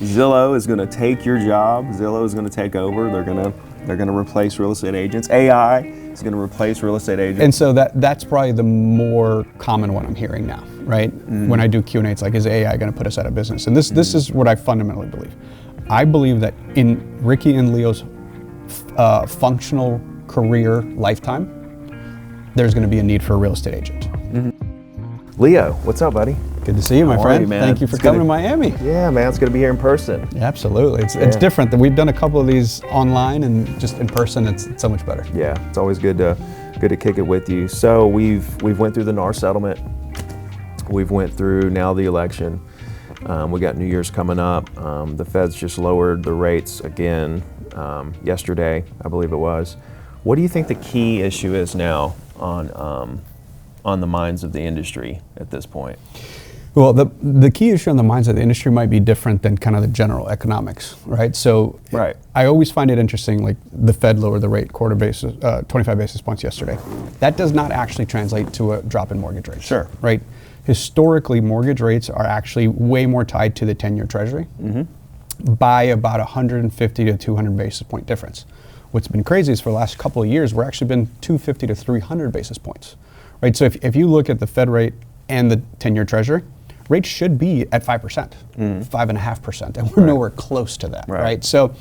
Zillow is going to take your job. Zillow is going to take over. They're going to replace real estate agents. AI is going to replace real estate agents. And so that's probably the more common one I'm hearing now, right? When I do Q&A, it's like, is AI going to put us out of business? And this is what I fundamentally believe. I believe that in Ricky and Leo's functional career lifetime, there's going to be a need for a real estate agent. Leo, what's up, buddy? Good to see you, my How are friend. you, man? Thank you for It's coming good to Miami. Yeah, man, it's going to be here in person. Yeah, absolutely. It's different. We've done a couple of these online, and just in person, it's so much better. Yeah, it's always good to kick it with you. So we've went through the NAR settlement. We've went through now the election. We got New Year's coming up. The Feds just lowered the rates again yesterday, I believe it was. What do you think the key issue is now on the minds of the industry at this point? Well, the key issue on the minds of the industry might be different than kind of the general economics, right? So I always find it interesting, like the Fed lowered the rate 25 basis points yesterday. That does not actually translate to a drop in mortgage rates. Sure. Right? Historically, mortgage rates are actually way more tied to the 10-year treasury by about 150 to 200 basis point difference. What's been crazy is for the last couple of years, we're actually been 250 to 300 basis points, right? So if you look at the Fed rate and the 10-year treasury, rates should be at 5%, 5.5%, and we're nowhere close to that, right? So,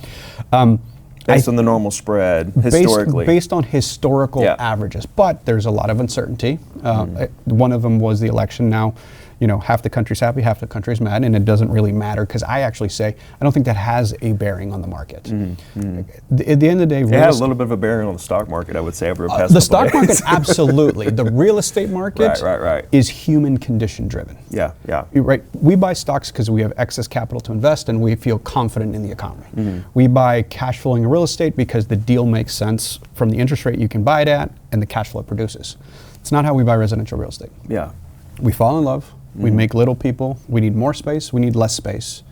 based on the normal spread, historically. Based on historical averages, but there's a lot of uncertainty. One of them was the election. Now, half the country's happy, half the country's mad, and it doesn't really matter, because I actually say, I don't think that has a bearing on the market. At the end of the day, it had a little bit of a bearing on the stock market, I would say, over the past the stock market, absolutely. The real estate market is human condition driven. Yeah. Right. We buy stocks because we have excess capital to invest and we feel confident in the economy. We buy cash flowing real estate because the deal makes sense from the interest rate you can buy it at and the cash flow it produces. It's not how we buy residential real estate. Yeah. We fall in love. We make little people. We need more space. We need less space.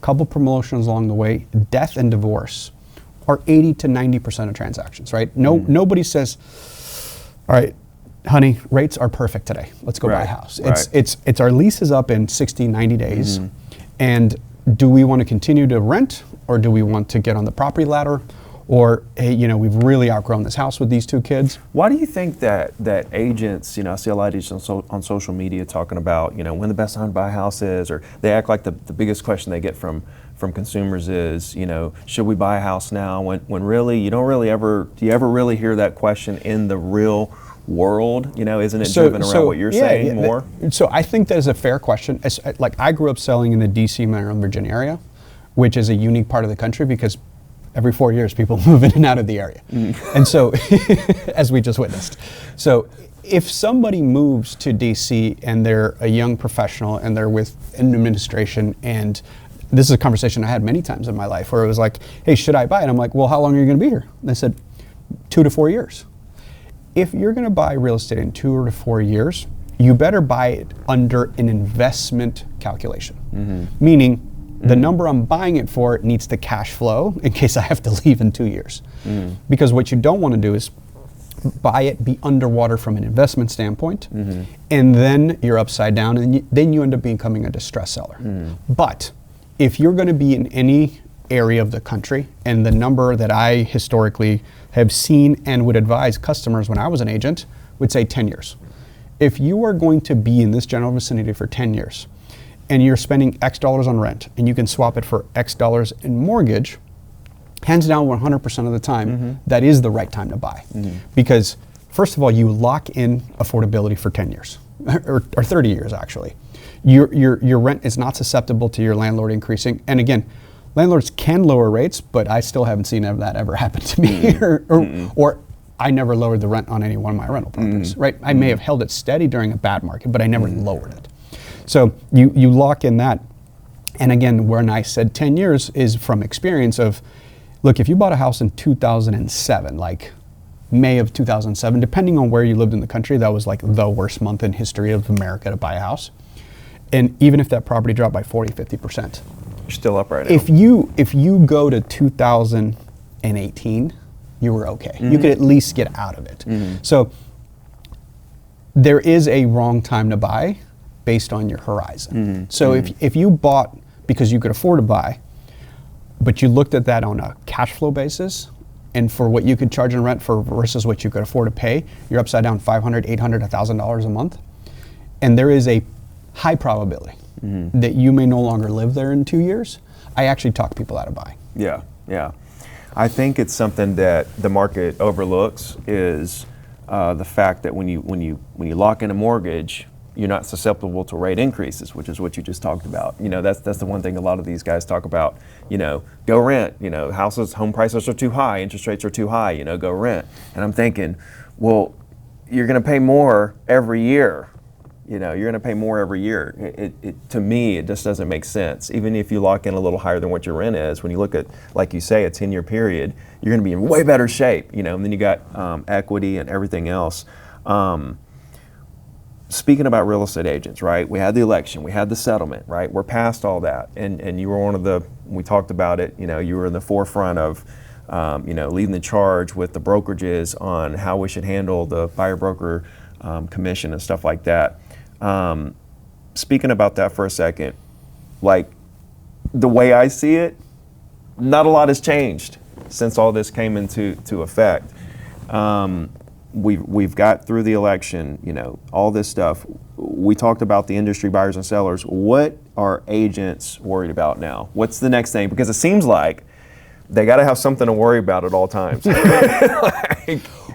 Couple promotions along the way. Death and divorce are 80 to 90% of transactions, right? Nobody says, all right, honey, rates are perfect today. Let's go buy a house. It's our lease is up in 60, 90 days. And do we want to continue to rent, or do we want to get on the property ladder? Or, hey, we've really outgrown this house with these two kids. Why do you think that agents, I see a lot of agents on social media talking about, when the best time to buy a house is, or they act like the biggest question they get from consumers is, should we buy a house now? When really, do you ever really hear that question in the real world? Isn't it driven around what you're saying more? So I think that is a fair question. Like, I grew up selling in the DC, Maryland, Virginia area, which is a unique part of the country because every 4 years, people move in and out of the area. And so, as we just witnessed. So, if somebody moves to DC and they're a young professional and they're with an administration, and this is a conversation I had many times in my life where it was like, hey, should I buy it? I'm like, well, how long are you going to be here? And they said, 2 to 4 years. If you're going to buy real estate in 2 to 4 years, you better buy it under an investment calculation. Meaning, the number I'm buying it for needs to cash flow in case I have to leave in 2 years. Because what you don't want to do is buy it, be underwater from an investment standpoint, and then you're upside down, and then you end up becoming a distressed seller. But if you're going to be in any area of the country, and the number that I historically have seen and would advise customers when I was an agent would say 10 years. If you are going to be in this general vicinity for 10 years, and you're spending X dollars on rent, and you can swap it for X dollars in mortgage, hands down 100% of the time, that is the right time to buy. Because first of all, you lock in affordability for 10 years, or 30 years actually. Your rent is not susceptible to your landlord increasing. And again, landlords can lower rates, but I still haven't seen that ever happen to me, or I never lowered the rent on any one of my rental properties, right? I may have held it steady during a bad market, but I never lowered it. So you lock in that. And again, when I said 10 years is from experience of, look, if you bought a house in 2007, like May of 2007, depending on where you lived in the country, that was like the worst month in history of America to buy a house. And even if that property dropped by 40, 50%. You're still up right now. If you go to 2018, you were okay. You could at least get out of it. So there is a wrong time to buy based on your horizon. So if you bought because you could afford to buy but you looked at that on a cash flow basis, and for what you could charge in rent for versus what you could afford to pay, you're upside down $500, $800, $1,000 a month. And there is a high probability that you may no longer live there in 2 years. I actually talk people out of buying. Yeah, yeah. I think it's something that the market overlooks is the fact that when you lock in a mortgage, you're not susceptible to rate increases, which is what you just talked about. That's the one thing a lot of these guys talk about. Go rent. Home prices are too high, interest rates are too high. Go rent. And I'm thinking, well, you're going to pay more every year. You're going to pay more every year. To me, it just doesn't make sense. Even if you lock in a little higher than what your rent is, when you look at, like you say, a 10-year period, you're going to be in way better shape. And then you got equity and everything else. Speaking about real estate agents, right? We had the election, we had the settlement, right? We're past all that, and you were one of the. We talked about it. You were in the forefront of, leading the charge with the brokerages on how we should handle the buyer broker commission and stuff like that. Speaking about that for a second, like the way I see it, not a lot has changed since all this came into effect. We've got through the election, all this stuff. We talked about the industry buyers and sellers. What are agents worried about now? What's the next thing? Because it seems like they got to have something to worry about at all times.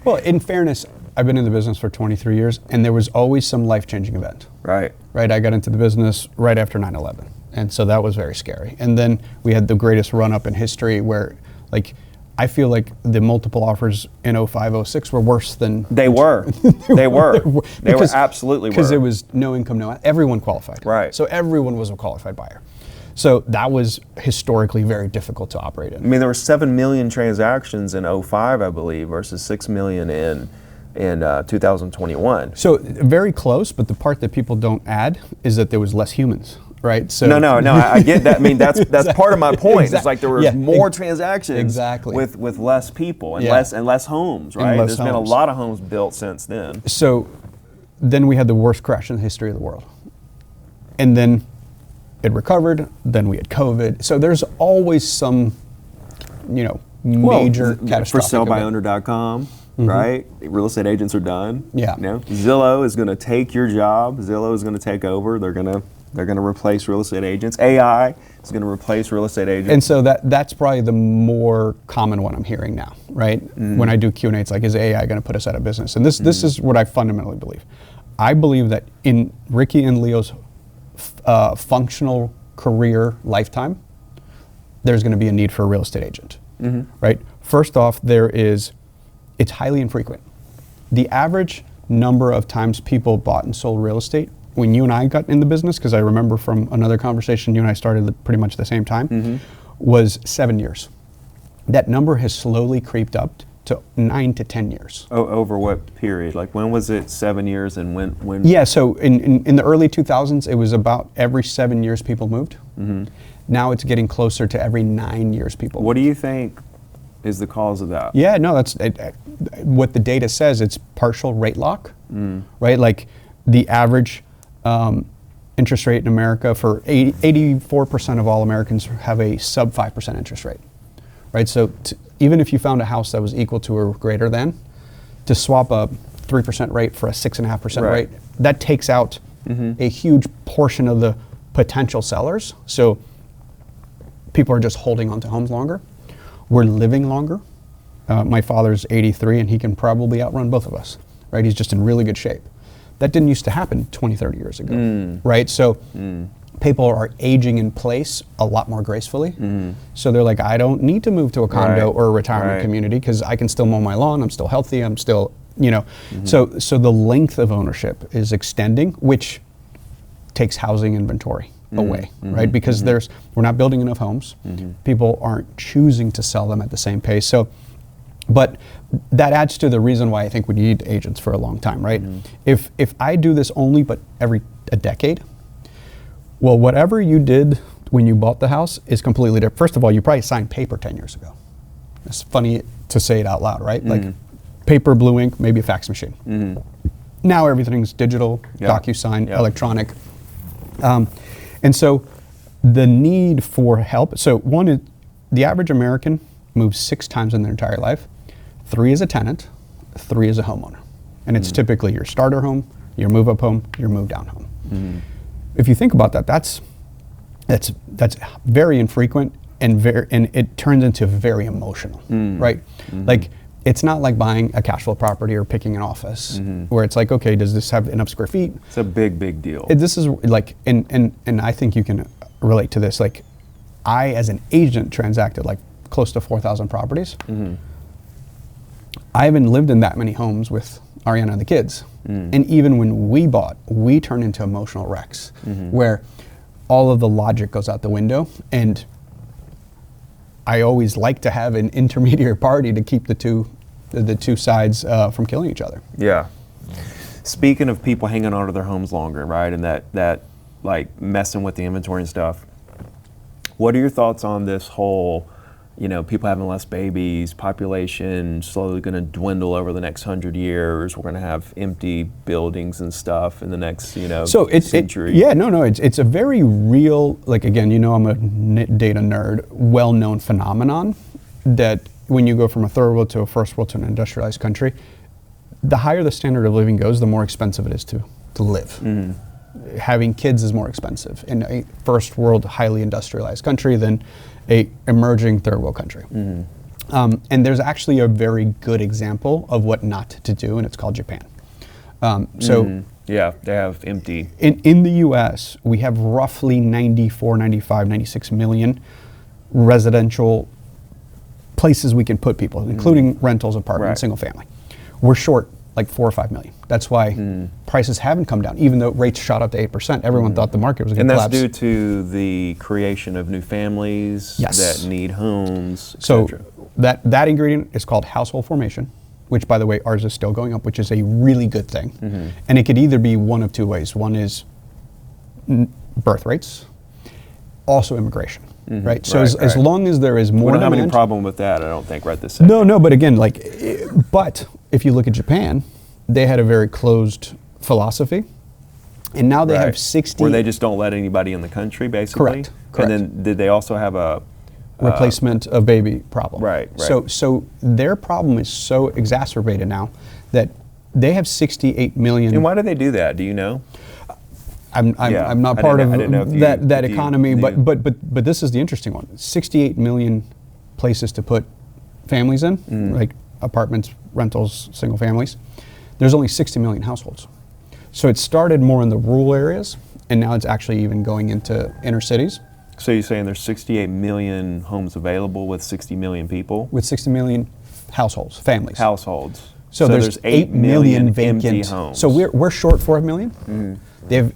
Well, in fairness, I've been in the business for 23 years, and there was always some life-changing event. Right. Right. I got into the business right after 9/11, and so that was very scary. And then we had the greatest run-up in history, where, I feel like the multiple offers in 05, 06 were worse than... They were. They were. They were absolutely Because there was no income, everyone qualified. Right. So everyone was a qualified buyer. So that was historically very difficult to operate in. I mean, there were 7 million transactions in 05, I believe, versus 6 million in 2021. So very close, but the part that people don't add is that there was less humans. Right. So no, I get that. I mean, that's part of my point. It's like there were more transactions exactly. with less people and less homes, right? There's been a lot of homes built since then. So then we had the worst crash in the history of the world. And then it recovered, then we had COVID. So there's always some, major catastrophic for sellbyowner.com, right? Real estate agents are done. Yeah. Zillow is going to take your job. Zillow is going to take over. They're going to replace real estate agents. AI is going to replace real estate agents. And so that's probably the more common one I'm hearing now, right? When I do Q&A, it's like, is AI going to put us out of business? And this is what I fundamentally believe. I believe that in Ricky and Leo's functional career lifetime, there's going to be a need for a real estate agent, right? First off, it's highly infrequent. The average number of times people bought and sold real estate when you and I got in the business, because I remember from another conversation, you and I started pretty much the same time, was 7 years. That number has slowly creeped up to 9 to 10 years. Oh, over what period? Like when was it 7 years and when? Yeah, so in the early 2000s, it was about every 7 years people moved. Now it's getting closer to every 9 years people moved. What do you think is the cause of that? Yeah, no, that's what the data says. It's partial rate lock, right? Like the average interest rate in America for 84% of all Americans have a sub 5% interest rate, right? So even if you found a house that was equal to or greater than, to swap a 3% rate for a 6.5% rate, that takes out a huge portion of the potential sellers. So people are just holding onto homes longer. We're living longer. My father's 83 and he can probably outrun both of us, right? He's just in really good shape. That didn't used to happen 20, 30 years ago, right? So people are aging in place a lot more gracefully. So they're like, I don't need to move to a condo or a retirement community because I can still mow my lawn, I'm still healthy, I'm still, So the length of ownership is extending, which takes housing inventory away, right? Because we're not building enough homes. People aren't choosing to sell them at the same pace. So, but that adds to the reason why I think we need agents for a long time, right? If I do this only but every a decade, well, whatever you did when you bought the house is completely different. First of all, you probably signed paper 10 years ago. It's funny to say it out loud, right? Like paper, blue ink, maybe a fax machine. Now everything's digital, DocuSign, electronic. And so the need for help, so one is the average American moves 6 times in their entire life. 3 as a tenant, 3 as a homeowner. And it's typically your starter home, your move-up home, your move-down home. If you think about that, that's very infrequent, and it turns into very emotional, right? Like, it's not like buying a cash flow property or picking an office where it's like, okay, does this have enough square feet? It's a big deal. This is like, and I think you can relate to this. Like, I, as an agent, transacted like close to 4,000 properties. I haven't lived in that many homes with Ariana and the kids. And even when we bought, we turned into emotional wrecks where all of the logic goes out the window. And I always like to have an intermediary party to keep the two sides from killing each other. Yeah. Speaking of people hanging on to their homes longer, right, and that like messing with the inventory and stuff, what are your thoughts on this whole, people having less babies, population slowly going to dwindle over the next 100 years, we're going to have empty buildings and stuff in the next, century? It's a very real, like, again, I'm a data nerd, well-known phenomenon that when you go from a third world to a first world to an industrialized country, the higher the standard of living goes, the more expensive it is to live. Having kids is more expensive in a first world, highly industrialized country than a emerging third world country. And there's actually a very good example of what not to do, and it's called Japan. Yeah, they have empty. In the US, we have roughly 94, 95, 96 million residential places we can put people, including rentals, apartments, single family. We're short like 4 or 5 million. That's why prices haven't come down, even though rates shot up to 8%. Everyone thought the market was going to collapse. And that's due to the creation of new families that need homes, et so cetera. that ingredient is called household formation, which, by the way, ours is still going up, which is a really good thing. And it could either be one of 2 ways. One is birth rates, also immigration. Right. So as long as there is more we don't demand, have any problem with that, I don't think, right this second. No, but again, but if you look at Japan, they had a very closed philosophy, and now they have 60. Where they just don't let anybody in the country, basically. Correct. And then did they also have a replacement of baby problem? Right. So their problem is so exacerbated now that they have 68 million. And why do they do that? Do you know? I'm not part of that economy, but this is the interesting one. 68 million places to put families in, like apartments, rentals, single families. There's only 60 million households. So it started more in the rural areas, and now it's actually even going into inner cities. So you're saying there's 68 million homes available with 60 million people? With 60 million households, families. Households. So there's 8 million vacant empty homes. So we're short 4 million. They have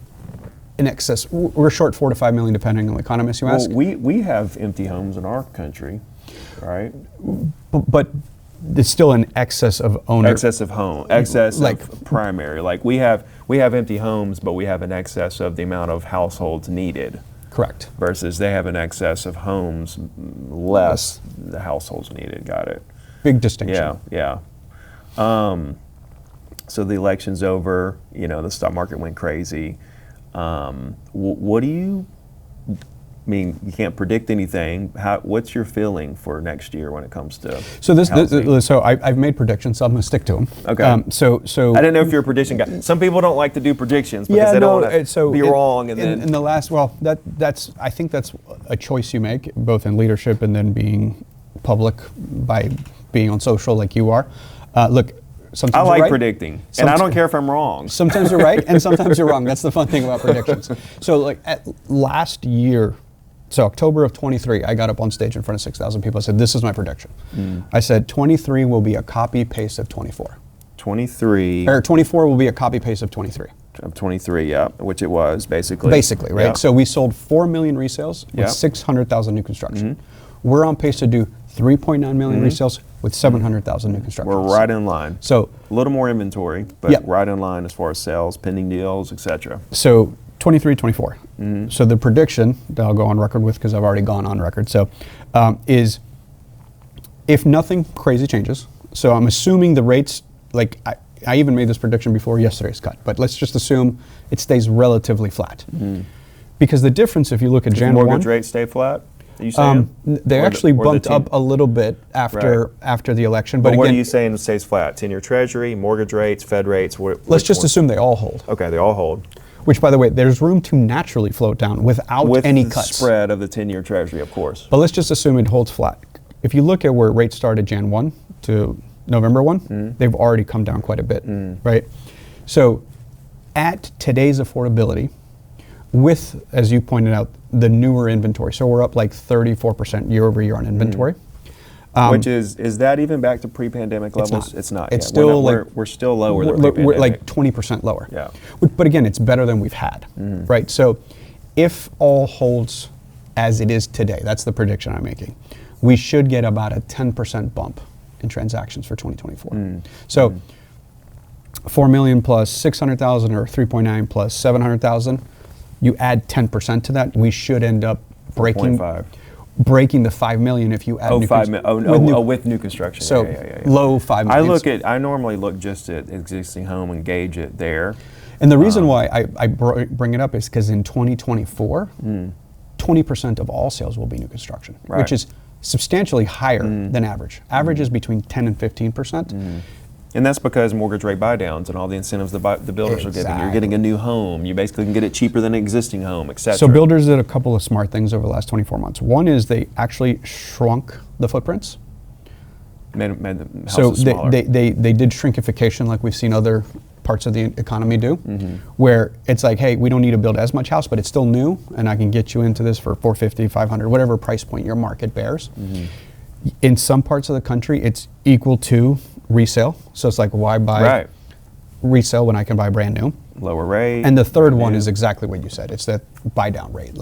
in excess. We're short 4 to 5 million, depending on the economist you ask. We have empty homes in our country, right? But it's still an excess of owner. Excess of home, excess of primary. Like we have empty homes, but we have an excess of the amount of households needed. Correct. Versus they have an excess of homes, less the households needed. Got it. Big distinction. Yeah. So the election's over. The stock market went crazy. What do you mean? You can't predict anything. What's your feeling for next year when it comes to So I've made predictions, so I'm going to stick to them. Okay. So I didn't know if you're a prediction guy. Some people don't like to do predictions because they don't want to be wrong. And then in the last, I think that's a choice you make, both in leadership and then being public by being on social like you are. Look. Sometimes I like right. predicting, and I don't care if I'm wrong. Sometimes you're right, and sometimes you're wrong. That's the fun thing about predictions. So last year, so October of 23, I got up on stage in front of 6,000 people. I said, this is my prediction. I said 23 will be a copy-paste of 24. 23. Or 24 will be a copy-paste of 23. Of 23, yeah, which it was, basically. Basically, right? Yeah. So we sold 4 million resales with 600,000 new construction. We're on pace to do 3.9 million resales with 700,000 new construction. We're right in line. So a little more inventory, but right in line as far as sales, pending deals, etc. So 23, 24. So the prediction that I'll go on record with, because I've already gone on record, so is if nothing crazy changes, so I'm assuming the rates, like I even made this prediction before yesterday's cut, but let's just assume it stays relatively flat. Because the difference, if you look at January 1. Mortgage rates stay flat? Are you saying? They actually bumped up a little bit after the election. But again, what are you saying stays flat? 10-year Treasury, mortgage rates, Fed rates? Let's just assume they all hold. Okay, they all hold. Which, by the way, there's room to naturally float down without any cuts. With the spread of the 10-year Treasury, of course. But let's just assume it holds flat. If you look at where rates started Jan 1 to November 1, they've already come down quite a bit, right? So at today's affordability, with, as you pointed out, the newer inventory, so we're up like 34% year over year on inventory. Which is that even back to pre-pandemic levels? It's not. It's still we're still lower than we're pre-pandemic. like 20% lower. Yeah. But again, it's better than we've had, right? So if all holds as it is today, that's the prediction I'm making, we should get about a 10% bump in transactions for 2024. So 4 million plus 600,000 or 3.9 plus 700,000, you add 10% to that, we should end up breaking the 5 million if you add with new construction. So low 5 million. I normally look just at existing home and gauge it there. And the reason why I bring it up is because in 2024, 20% of all sales will be new construction, which is substantially higher than average. Average is between 10 and 15%. And that's because mortgage rate buy downs and all the incentives the builders are giving. You're getting a new home. You basically can get it cheaper than an existing home, etc. So builders did a couple of smart things over the last 24 months. One is they actually shrunk the footprints. Made the houses smaller. They did shrinkification like we've seen other parts of the economy do, where it's like, hey, we don't need to build as much house, but it's still new, and I can get you into this for $450, $500, whatever price point your market bears. In some parts of the country, it's equal to resale. So it's like, why buy resale when I can buy brand new? Lower rate. And the third one is exactly what you said. It's that buy down rate.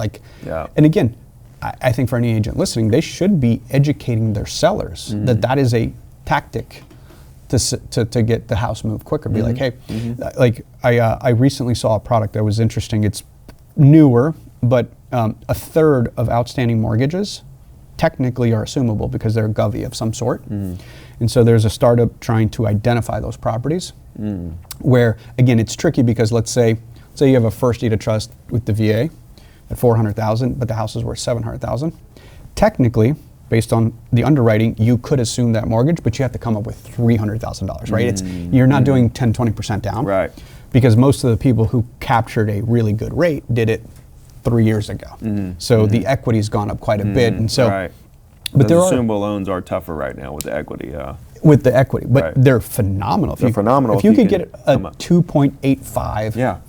And again, I think for any agent listening, they should be educating their sellers that is a tactic to get the house moved quicker. Be like, hey, like I recently saw a product that was interesting. It's newer, but a third of outstanding mortgages technically are assumable because they're govy of some sort. And so there's a startup trying to identify those properties where, again, it's tricky because let's say you have a first deed of trust with the VA at $400,000, but the house is worth $700,000. Technically, based on the underwriting, you could assume that mortgage, but you have to come up with $300,000, right? You're not doing 10, 20% down. Right. Because most of the people who captured a really good rate did it 3 years ago. So the equity's gone up quite a bit. And so, but those assumable loans are tougher right now with the equity. With the equity, but they're phenomenal. They're phenomenal. If you could get a 2.85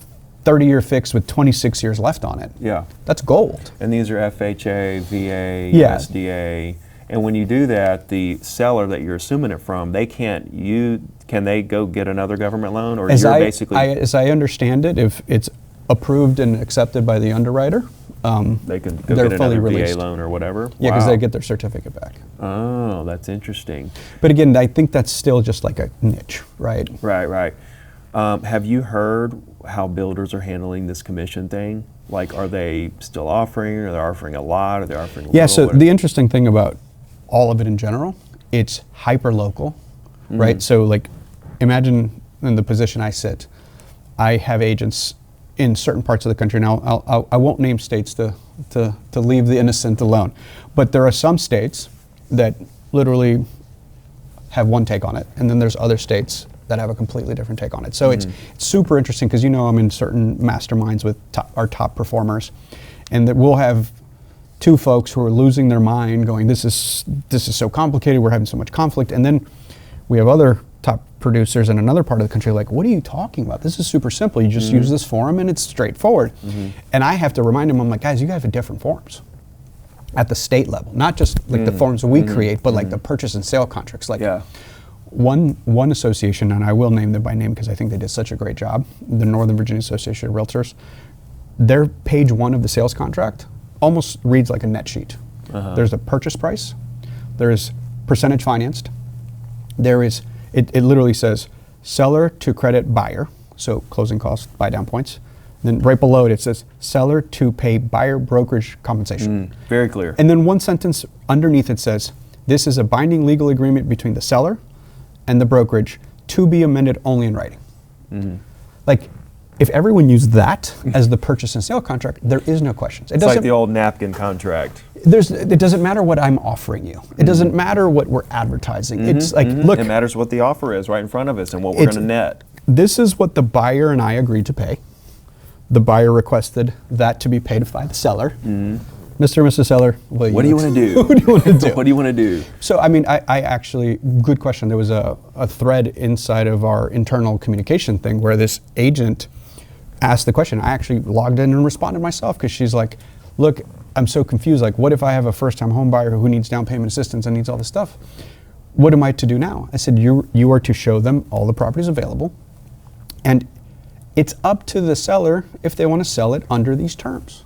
30-year fix with 26 years left on it, that's gold. And these are FHA, VA, USDA. And when you do that, the seller that you're assuming it from, can they go get another government loan, or as I understand it, if it's approved and accepted by the underwriter, they can go get another VA loan or whatever? Yeah, because they get their certificate back. Oh, that's interesting. But again, I think that's still just like a niche, right? Right. Have you heard how builders are handling this commission thing? Like, are they still offering? Are they offering a lot? Are they offering a little? So the interesting thing about all of it in general, it's hyper local, right? So like, imagine in the position I sit, I have agents in certain parts of the country. Now, I won't name states to leave the innocent alone, but there are some states that literally have one take on it, and then there's other states that have a completely different take on it. So it's super interesting because I'm in certain masterminds with our top performers, and that we'll have two folks who are losing their mind going, this is so complicated, we're having so much conflict. And then we have other top producers in another part of the country like, what are you talking about? This is super simple. You just use this form and it's straightforward. And I have to remind them, I'm like, guys, you guys have different forms at the state level, not just like the forms we create, but like the purchase and sale contracts. Like one association, and I will name them by name because I think they did such a great job, the Northern Virginia Association of Realtors, their page 1 of the sales contract almost reads like a net sheet. There's a purchase price, there's percentage financed, there is, it literally says seller to credit buyer, so closing costs, buy down points. Then right below it, it says seller to pay buyer brokerage compensation. Very clear. And then one sentence underneath it says, this is a binding legal agreement between the seller and the brokerage to be amended only in writing. Like, if everyone used that as the purchase and sale contract, there is no questions. It's like the old napkin contract. It doesn't matter what I'm offering you. It doesn't matter what we're advertising. It's like, look. It matters what the offer is right in front of us and what we're going to net. This is what the buyer and I agreed to pay. The buyer requested that to be paid by the seller. Mr. and Mrs. Seller, what do you want to do? What do you want to do? What do you want to do? So, I mean, I actually, good question. There was a thread inside of our internal communication thing where this agent asked the question. I actually logged in and responded myself because she's like, look, I'm so confused. Like, what if I have a first-time home buyer who needs down payment assistance and needs all this stuff? What am I to do now? I said, you are to show them all the properties available, and it's up to the seller if they want to sell it under these terms.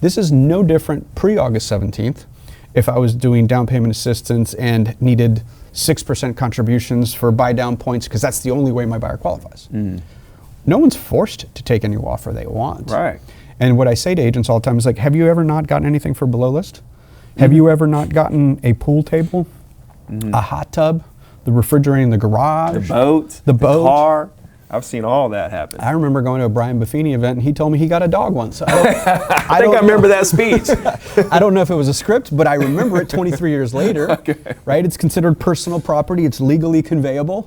This is no different pre-August 17th. If I was doing down payment assistance and needed 6% contributions for buy down points, because that's the only way my buyer qualifies. No one's forced to take any offer they want. Right. And what I say to agents all the time is like, have you ever not gotten anything for below list? Have you ever not gotten a pool table, a hot tub, the refrigerator in the garage? The boat, car. I've seen all that happen. I remember going to a Brian Buffini event and he told me he got a dog once. I think I remember that speech. I don't know if it was a script, but I remember it 23 years later. Okay. Right? It's considered personal property. It's legally conveyable.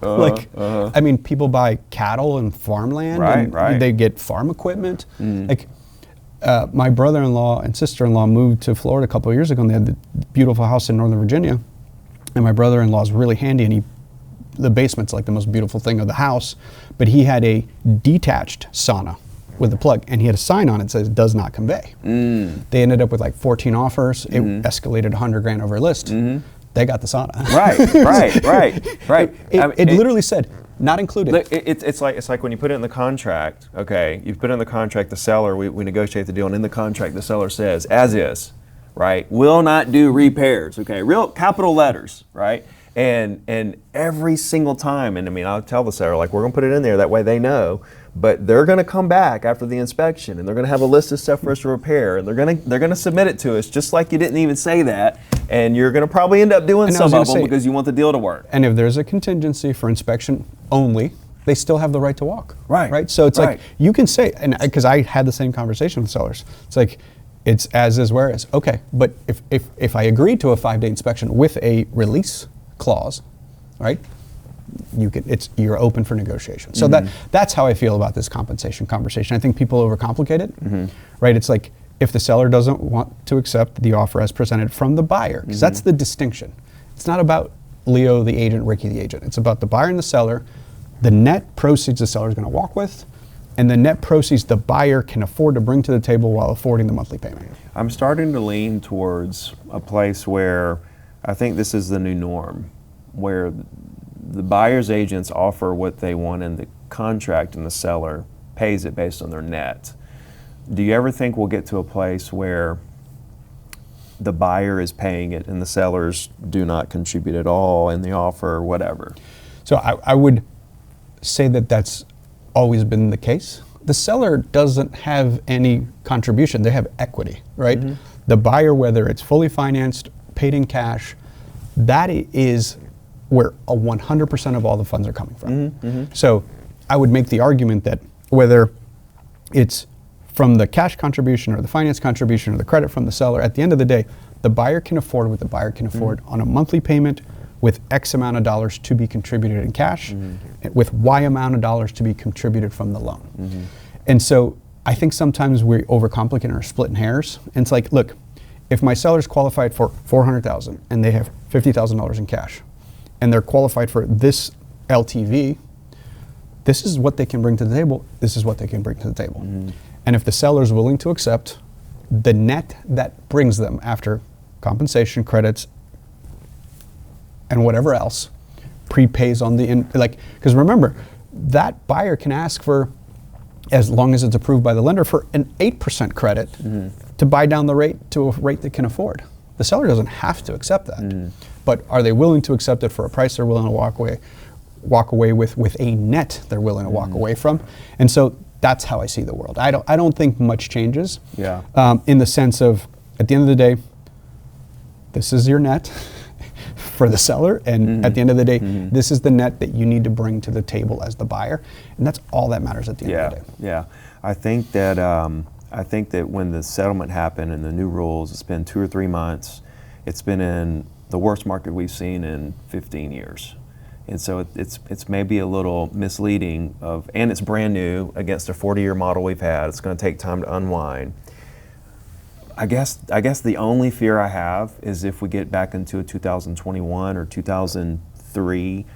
I mean, people buy cattle and farmland. Right. They get farm equipment. Like, my brother-in-law and sister-in-law moved to Florida a couple of years ago, and they had the beautiful house in Northern Virginia. And my brother-in-law is really handy, and the basement's like the most beautiful thing of the house, but he had a detached sauna with a plug, and he had a sign on it that says "does not convey." They ended up with like 14 offers. It escalated $100,000 over list. They got the sauna. Right. It literally said not included. Look, it's like when you put it in the contract. Okay, you put it in the contract. The seller, we negotiate the deal, and in the contract, the seller says, as is, right, will not do repairs. Okay, real capital letters, right. And every single time, and I mean, I'll tell the seller, like, we're gonna put it in there, that way they know, but they're gonna come back after the inspection and they're gonna have a list of stuff for us to repair, and they're gonna submit it to us just like you didn't even say that, and you're gonna probably end up doing some of them because you want the deal to work. And if there's a contingency for inspection only, they still have the right to walk. Right. So it's like, you can say, and because I had the same conversation with sellers, it's like, it's as is, where is. Okay, but if I agreed to a 5-day inspection with a release clause, right? You're open for negotiation. So that's how I feel about this compensation conversation. I think people overcomplicate it, right? It's like, if the seller doesn't want to accept the offer as presented from the buyer, because that's the distinction. It's not about Leo the agent, Ricky the agent. It's about the buyer and the seller, the net proceeds the seller is going to walk with, and the net proceeds the buyer can afford to bring to the table while affording the monthly payment. I'm starting to lean towards a place where I think this is the new norm, where the buyer's agents offer what they want in the contract and the seller pays it based on their net. Do you ever think we'll get to a place where the buyer is paying it and the sellers do not contribute at all in the offer or whatever? So I would say that that's always been the case. The seller doesn't have any contribution. They have equity, right? The buyer, whether it's fully financed, paid in cash, that is where 100% of all the funds are coming from. So I would make the argument that whether it's from the cash contribution or the finance contribution or the credit from the seller, at the end of the day, the buyer can afford what the buyer can afford on a monthly payment with X amount of dollars to be contributed in cash, with Y amount of dollars to be contributed from the loan. And so I think sometimes we overcomplicate and are splitting hairs. And it's like, look, if my seller's qualified for $400,000 and they have $50,000 in cash, and they're qualified for this LTV, this is what they can bring to the table. This is what they can bring to the table. And if the seller's willing to accept, the net that brings them after compensation credits and whatever else prepays on the because remember, that buyer can ask for, as long as it's approved by the lender, for an 8% credit to buy down the rate to a rate they can afford. The seller doesn't have to accept that, but are they willing to accept it for a price they're willing to walk away with a net they're willing to walk away from? And so that's how I see the world. I don't think much changes. In the sense of, at the end of the day, this is your net for the seller, and at the end of the day, this is the net that you need to bring to the table as the buyer, and that's all that matters at the end of the day. I think that I think that when the settlement happened and the new rules, it's been 2 or 3 months. It's been in the worst market we've seen in 15 years. And so it's maybe a little misleading and it's brand new against a 40-year model we've had. It's going to take time to unwind. I guess the only fear I have is if we get back into a 2021 or 2003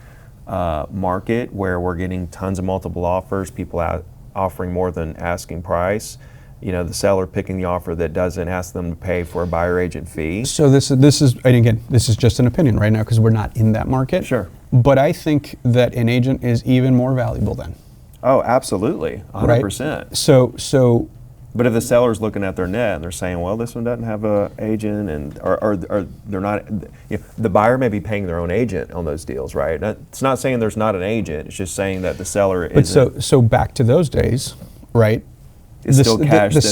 market where we're getting tons of multiple offers, people offering more than asking price. The seller picking the offer that doesn't ask them to pay for a buyer agent fee. So this is, and again, this is just an opinion right now because we're not in that market. Sure. But I think that an agent is even more valuable then. Oh, absolutely, 100%. Right? So. But if the seller's looking at their net and they're saying, well, this one doesn't have an agent, and or they're not, the buyer may be paying their own agent on those deals, right? It's not saying there's not an agent. It's just saying that the seller isn't. But so back to those days, right? It's still cash that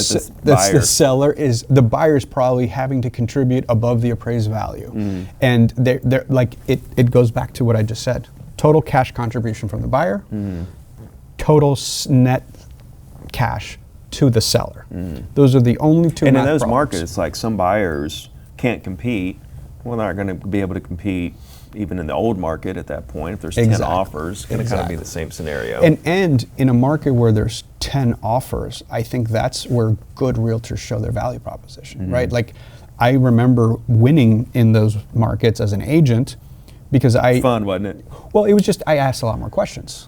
the buyer. The buyer's probably having to contribute above the appraised value. And they're like, it goes back to what I just said. Total cash contribution from the buyer, total net cash to the seller. Those are the only two. And in those problems. markets, like some buyers can't compete. Well, they're not going to be able to compete even in the old market at that point. If there's 10 offers, it's going to kind of be the same scenario. And in a market where there's 10 offers, I think that's where good realtors show their value proposition, right? Like, I remember winning in those markets as an agent because Fun, wasn't it? Well, it was just, I asked a lot more questions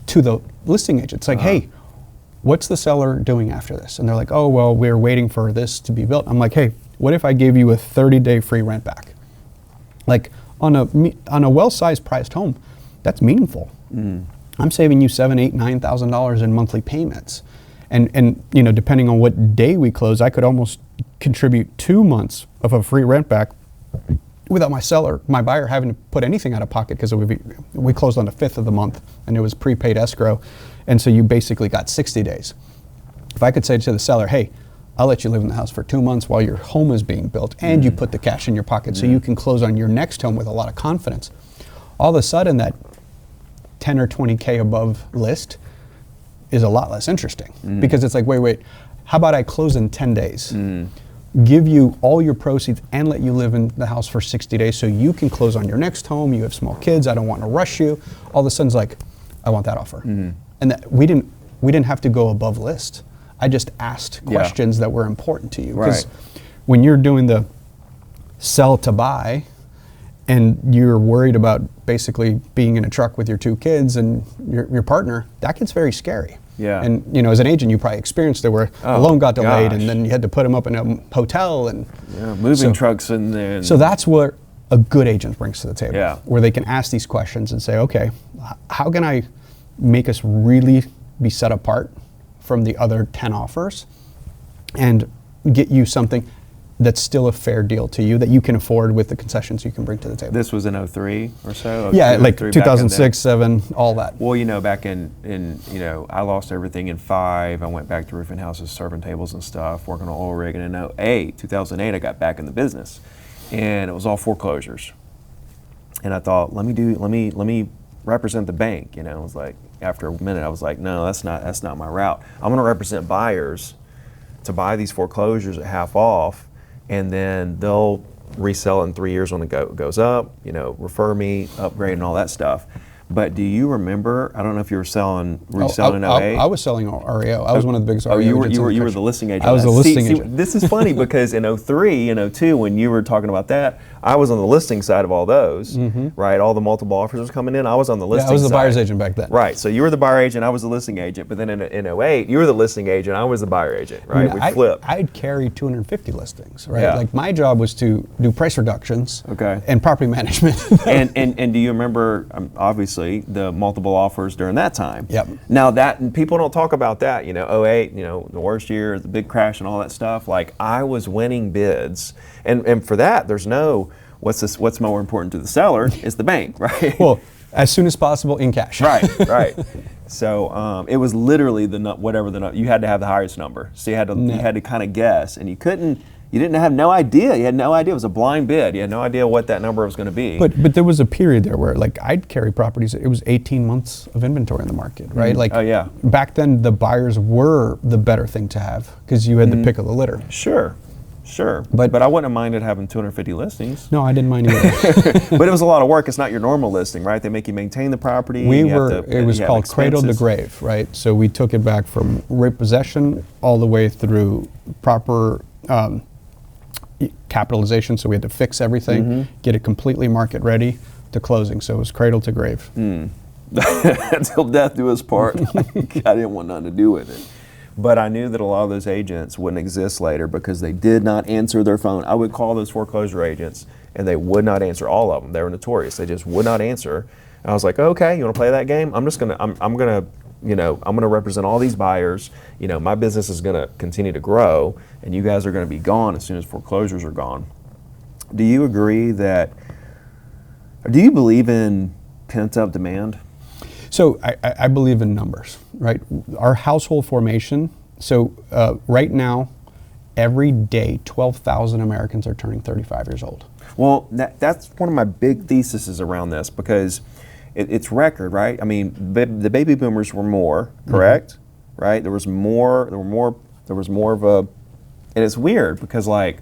to the listing agent. It's like, hey, what's the seller doing after this? And they're like, oh, well, we're waiting for this to be built. I'm like, hey, what if I gave you a 30-day free rent back? Like, on a well-sized priced home, that's meaningful. I'm saving you $7,000, $8,000, $9,000 in monthly payments. And depending on what day we close, I could almost contribute 2 months of a free rent back without my buyer having to put anything out of pocket, because we closed on the 5th of the month and it was prepaid escrow. And so you basically got 60 days. If I could say to the seller, hey, I'll let you live in the house for 2 months while your home is being built, and you put the cash in your pocket so you can close on your next home with a lot of confidence. All of a sudden, that 10 or 20K above list is a lot less interesting because it's like, wait, how about I close in 10 days? Give you all your proceeds and let you live in the house for 60 days so you can close on your next home. You have small kids. I don't want to rush you. All of a sudden, it's like, I want that offer. And that we didn't have to go above list. I just asked questions that were important to you. Because when you're doing the sell to buy and you're worried about basically being in a truck with your 2 kids and your partner, that gets very scary. Yeah. And as an agent, you probably experienced it where a loan got delayed and then you had to put them up in a hotel and moving trucks in there. So that's what a good agent brings to the table. Yeah. Where they can ask these questions and say, okay, how can I make us really be set apart from the other 10 offers and get you something that's still a fair deal to you that you can afford with the concessions you can bring to the table. This was in 03 or so? Yeah, like 2006, 7, all that. Well, back in I lost everything in 5. I went back to roofing houses, serving tables and stuff, working on oil rigging. And in 2008, I got back in the business. And it was all foreclosures. And I thought, let me represent the bank. It was like, after a minute, I was like, no, that's not my route. I'm going to represent buyers to buy these foreclosures at half off, and then they'll resell in 3 years when it goes up, refer me, upgrade, and all that stuff. But do you remember, I don't know if you were reselling in 08? I was selling REO. I was one of the biggest REO agents. You were the listing agent. I was the listing agent. This is funny because in 03 and 02, when you were talking about that, I was on the listing side of all those, right? All the multiple offers was coming in. I was on the listing side. I was the buyer's agent back then. Right. So you were the buyer agent, I was the listing agent. But then in 08, you were the listing agent, I was the buyer agent, right? We flipped. I'd carry 250 listings, right? Yeah. Like my job was to do price reductions and property management. and do you remember, obviously, the multiple offers during that time? Yep. Now and people don't talk about that, 08, the worst year, the big crash and all that stuff. Like, I was winning bids. And for that, there's no, what's more important to the seller is the bank, right? Well, as soon as possible in cash. Right. So it was literally whatever the you had to have the highest number. So you had to kind of guess, and you couldn't You didn't have no idea. You had no idea. It was a blind bid. You had no idea what that number was going to be. But there was a period there where like I'd carry properties. It was 18 months of inventory in the market, right? Like back then the buyers were the better thing to have because you had the pick of the litter. Sure. But I wouldn't have minded having 250 listings. No, I didn't mind either. But it was a lot of work. It's not your normal listing, right? They make you maintain the property. It was called cradle to grave, right? So we took it back from repossession all the way through proper capitalization. So we had to fix everything, get it completely market ready to closing. So it was cradle to grave. Until death do us part. I didn't want nothing to do with it. But I knew that a lot of those agents wouldn't exist later because they did not answer their phone. I would call those foreclosure agents and they would not answer. All of them. They were notorious. They just would not answer. And I was like, okay, you want to play that game? I'm gonna represent all these buyers. You know, my business is gonna continue to grow and you guys are gonna be gone as soon as foreclosures are gone. Do you agree that, or do you believe in pent up demand? So I believe in numbers, right? Our household formation, so right now, every day, 12,000 Americans are turning 35 years old. Well, that's one of my big theses around this because it's record, right? I mean, the baby boomers were more, correct? Right? There was more of a, and it's weird because like,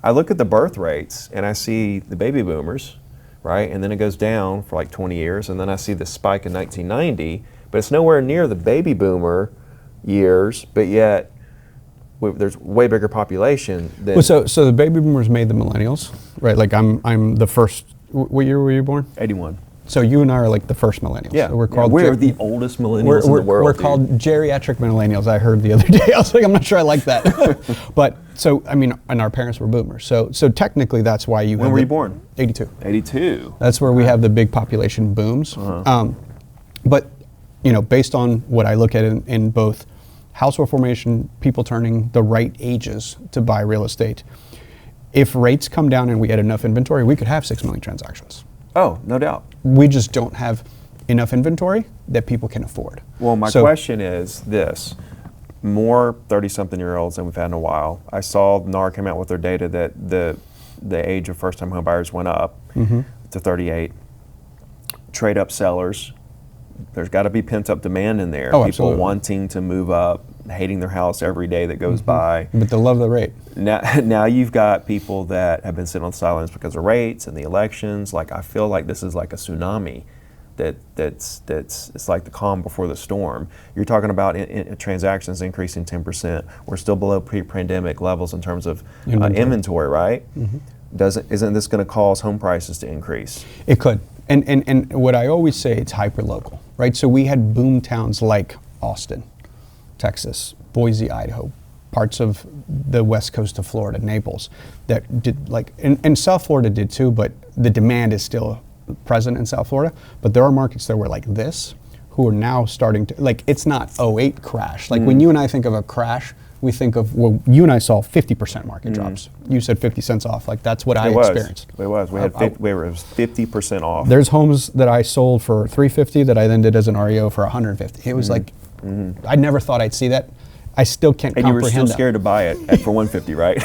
I look at the birth rates and I see the baby boomers, right? And then it goes down for like 20 years, and then I see the spike in 1990, but it's nowhere near the baby boomer years, but yet there's way bigger population than... Well, so the baby boomers made the millennials, right? Like I'm the first, what year were you born? 81. So you and I are like the first millennials. Yeah, so we're the oldest millennials in the world. We're called geriatric millennials, I heard the other day. I was like, I'm not sure I like that. But, so, I mean, and our parents were boomers. So technically that's why you... When were you born? 82. 82. That's where we have the big population booms. But, you know, based on what I look at in both household formation, people turning the right ages to buy real estate, if rates come down and we had enough inventory, we could have 6 million transactions. Oh, no doubt. We just don't have enough inventory that people can afford. Well, my question is this. More 30-something-year-olds than we've had in a while. I saw NAR came out with their data that the age of first-time home buyers went up to 38. Trade-up sellers, there's got to be pent-up demand in there. Oh, People absolutely. wanting to move up, hating their house every day that goes by. But they love the rate. Now you've got people that have been sitting on the sidelines because of rates and the elections. Like, I feel like this is like a tsunami. That's it's like the calm before the storm. You're talking about in transactions increasing 10%. We're still below pre-pandemic levels in terms of inventory, right? Isn't this going to cause home prices to increase? It could. And what I always say, it's hyper-local, right? So we had boom towns like Austin, Texas, Boise, Idaho, parts of the west coast of Florida, Naples, that did like, and South Florida did too, but the demand is still present in South Florida. But there are markets that were like this, who are now starting to, like, it's not '08 crash. Like when you and I think of a crash, we think of, well, you and I saw 50% market drops. You said 50 cents off. Like that's what I experienced. It was. It was 50% off. There's homes that I sold for $350 that I then did as an REO for $150. It was like, I never thought I'd see that. I still can't comprehend that. And you were still scared to buy it for $150, right?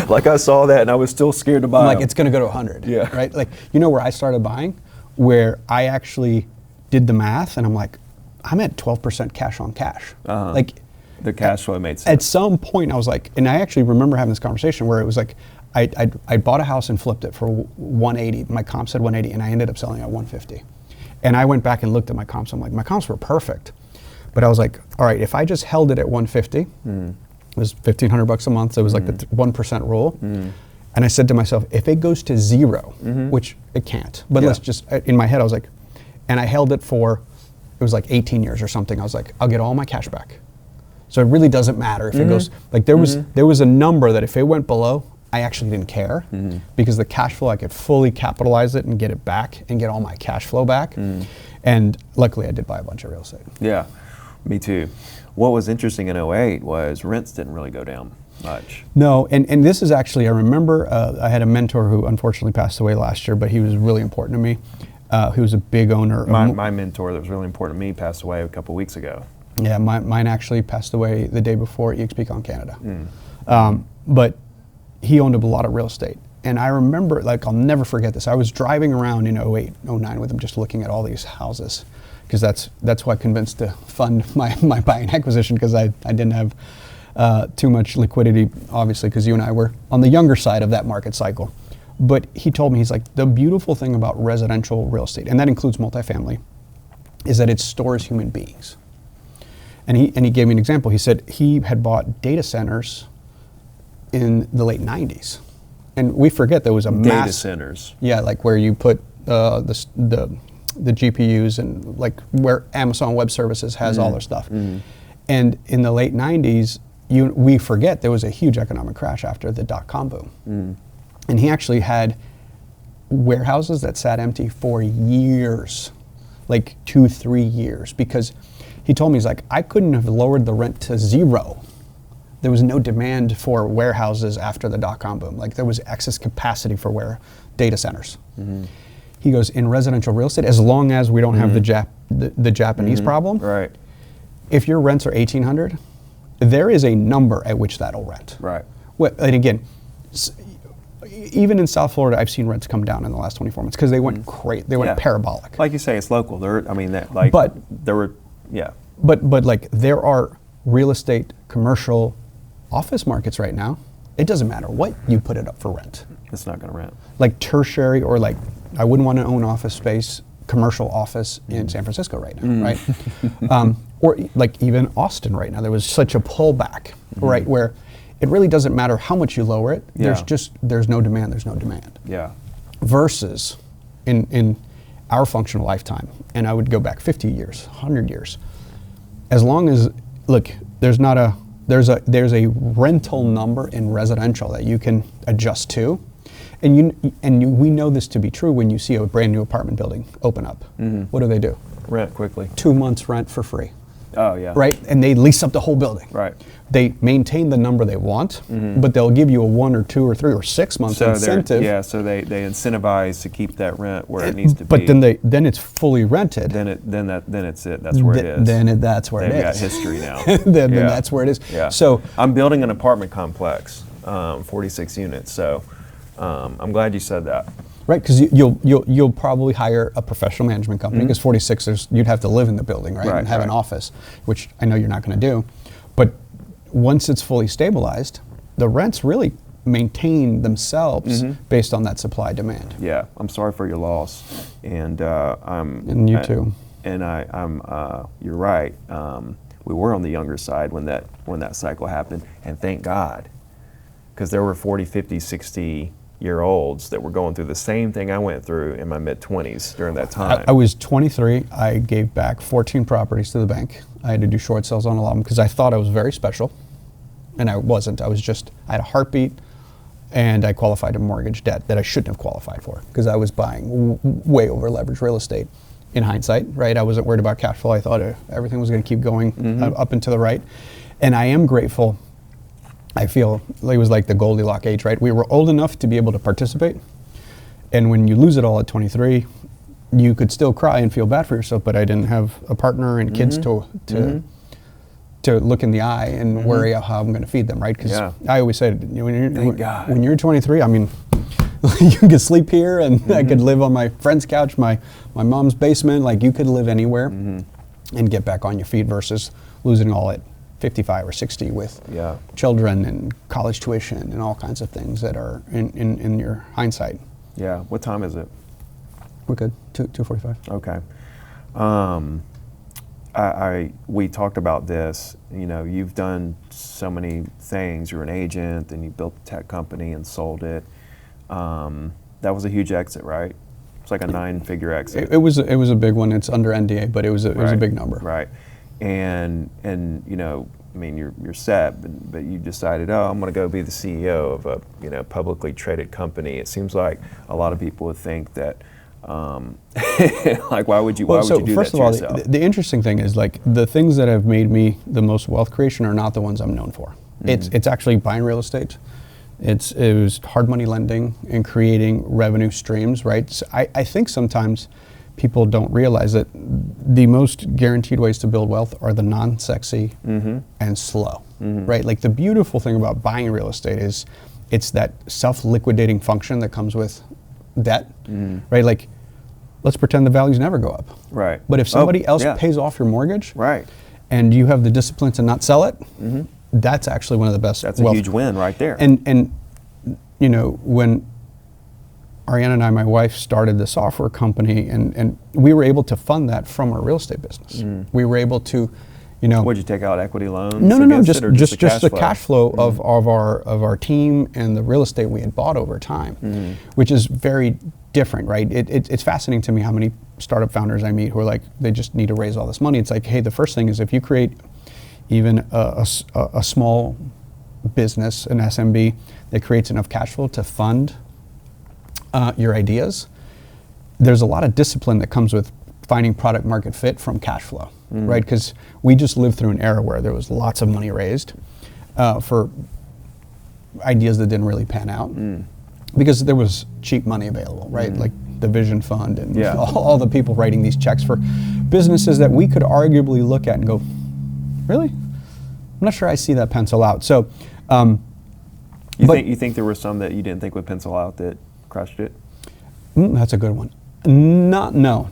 Like I saw that and I was still scared to buy it. Like it's going to go to 100, yeah. Right? Like, you know where I started buying? Where I actually did the math and I'm like, I'm at 12% cash on cash. Like, the cash flow made sense. At some point I was like, and I actually remember having this conversation where it was like, I bought a house and flipped it for 180. My comp said 180 and I ended up selling at 150. And I went back and looked at my comps. I'm like, my comps were perfect. But I was like, all right, if I just held it at 150, it was $1,500 a month. So it was like the 1% rule. And I said to myself, if it goes to zero, which it can't, but let's just, in my head, I was like, and I held it for, it was like 18 years or something. I was like, I'll get all my cash back. So it really doesn't matter if it goes, like there was a number that if it went below, I actually didn't care because the cash flow, I could fully capitalize it and get it back and get all my cash flow back. And luckily I did buy a bunch of real estate. Yeah, me too. What was interesting in '08 was rents didn't really go down much. No, and this is actually, I remember I had a mentor who unfortunately passed away last year, but he was really important to me. He was a big owner. My mentor that was really important to me passed away a couple weeks ago. Yeah, mine actually passed away the day before EXPCon Canada. But he owned a lot of real estate. And I remember, like, I'll never forget this. I was driving around in 08, 09 with him, just looking at all these houses, because that's why I convinced to fund my buying acquisition, because I didn't have too much liquidity, obviously, because you and I were on the younger side of that market cycle. But he told me, he's like, the beautiful thing about residential real estate, and that includes multifamily, is that it stores human beings. And he gave me an example. He said he had bought data centers in the late 90s. And we forget there was a data centers. Yeah, like where you put the GPUs and like where Amazon Web Services has all their stuff. And in the late 90s, we forget there was a huge economic crash after the dot-com boom. And he actually had warehouses that sat empty for years, like 2-3 years, because he told me, he's like, I couldn't have lowered the rent to zero. There was no demand for warehouses after the dot-com boom. Like there was excess capacity for data centers. He goes, in residential real estate, as long as we don't have the Japanese problem, right? If your rents are $1,800, there is a number at which that'll rent. Right. Well, and again, even in South Florida, I've seen rents come down in the last 24 months because they went great. They went parabolic. Like you say, it's local. But like there are real estate, commercial, office markets right now. It doesn't matter what you put it up for rent. It's not going to rent. Like tertiary, or like I wouldn't want to own office space, commercial office in San Francisco right now, right? Or like even Austin right now. There was such a pullback, right, where it really doesn't matter how much you lower it. There's no demand. There's no demand. Yeah. Versus in our functional lifetime, and I would go back 50 years, 100 years. As long as, look, there's a rental number in residential that you can adjust to, and we know this to be true when you see a brand new apartment building open up. What do? Rent quickly. 2 months rent for free. Oh yeah. Right, and they lease up the whole building. Right. They maintain the number they want, but they'll give you a 1 or 2 or 3 or 6 months incentive. So they incentivize to keep that rent where it needs to be. But then it's fully rented. Then it's it. That's where it is. That's where it is. They've got history now. then that's where it is. Yeah. So I'm building an apartment complex, 46 units. So I'm glad you said that. Right, because you'll probably hire a professional management company, because 46, you'd have to live in the building, right, and have an office, which I know you're not going to do. But once it's fully stabilized, the rents really maintain themselves based on that supply demand. Yeah, I'm sorry for your loss, and and you too. And you're right. We were on the younger side when that cycle happened, and thank God, because there were 40, 50, 60-year-olds that were going through the same thing I went through in my mid-20s during that time. I was 23. I gave back 14 properties to the bank. I had to do short sales on a lot of them because I thought I was very special, and I wasn't. I had a heartbeat, and I qualified a mortgage debt that I shouldn't have qualified for because I was buying way over leveraged real estate. In hindsight, right? I wasn't worried about cash flow. I thought everything was going to keep going up and to the right, and I am grateful. I feel it was like the Goldilocks age, right? We were old enough to be able to participate, and when you lose it all at 23, you could still cry and feel bad for yourself. But I didn't have a partner and kids to look in the eye and worry how I'm going to feed them, right? Because I always said, when you're 23, I mean, you could sleep here, and I could live on my friend's couch, my mom's basement. Like you could live anywhere and get back on your feet versus losing all at 55 or 60 with children and college tuition and all kinds of things that are in your hindsight. Yeah. What time is it? We're good. 2:45. Okay. We talked about this. You know, you've done so many things. You're an agent, and you built a tech company and sold it. That was a huge exit, right? It's like a 9-figure exit. It was a big one. It's under NDA, but it was a big number. Right. And you know, I mean, you're set, but you decided, I'm going to go be the CEO of a publicly traded company. It seems like a lot of people would think that, like, why would you do that to yourself? First of all, the interesting thing is, like, the things that have made me the most wealth creation are not the ones I'm known for. It's actually buying real estate. It was hard money lending and creating revenue streams, right? So I think sometimes people don't realize that the most guaranteed ways to build wealth are the non-sexy and slow. right? Like the beautiful thing about buying real estate is it's that self-liquidating function that comes with debt, right? Like, let's pretend the values never go up. Right. But if somebody else pays off your mortgage, right, and you have the discipline to not sell it, that's actually one of the best. That's a huge win right there. And you know, when Ariana and I, my wife, started the software company, and we were able to fund that from our real estate business. We were able to, you know. Would you take out equity loans? No, just the flow? cash flow of our team and the real estate we had bought over time, which is very different, right? It's fascinating to me how many startup founders I meet who are like, they just need to raise all this money. It's like, hey, the first thing is if you create even a small business, an SMB, that creates enough cash flow to fund your ideas, there's a lot of discipline that comes with finding product market fit from cash flow, right? Because we just lived through an era where there was lots of money raised for ideas that didn't really pan out because there was cheap money available, right? Like the Vision Fund and all the people writing these checks for businesses that we could arguably look at and go, really? I'm not sure I see that pencil out. So, you think there were some that you didn't think would pencil out that crushed it? That's a good one. No.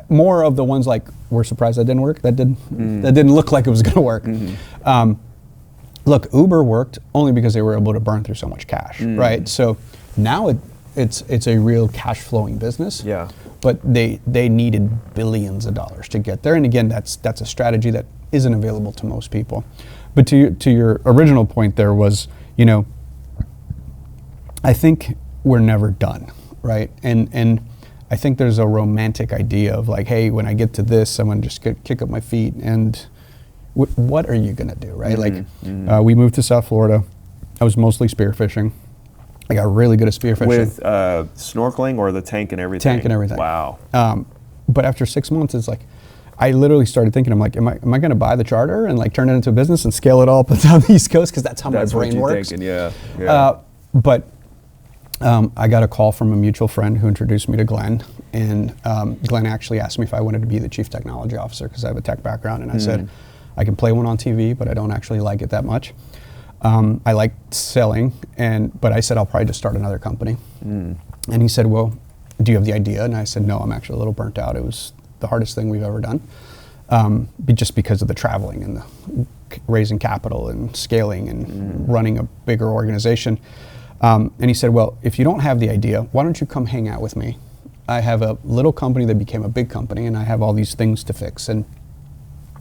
More of the ones like, we're surprised that didn't work. That didn't look like it was going to work. Look, Uber worked only because they were able to burn through so much cash, right? So now it's a real cash flowing business. Yeah. But they needed billions of dollars to get there. And again, that's a strategy that isn't available to most people. But to your original point, there was, you know, I think we're never done, right? And I think there's a romantic idea of like, hey, when I get to this, I'm gonna just kick up my feet and what are you gonna do, right? We moved to South Florida. I was mostly spearfishing. I got really good at spearfishing. With snorkeling or the tank and everything? Tank and everything. Wow. But after 6 months, it's like, I literally started thinking, I'm like, am I going to buy the charter and like turn it into a business and scale it all up and down the East Coast? Because that's how my brain works. Thinking, yeah. But I got a call from a mutual friend who introduced me to Glenn. And Glenn actually asked me if I wanted to be the chief technology officer because I have a tech background. And I said, I can play one on TV, but I don't actually like it that much. I like selling, but I said, I'll probably just start another company. And he said, well, do you have the idea? And I said, no, I'm actually a little burnt out. It was the hardest thing we've ever done, just because of the traveling and the raising capital and scaling and running a bigger organization. And he said, well, if you don't have the idea, why don't you come hang out with me? I have a little company that became a big company, and I have all these things to fix. And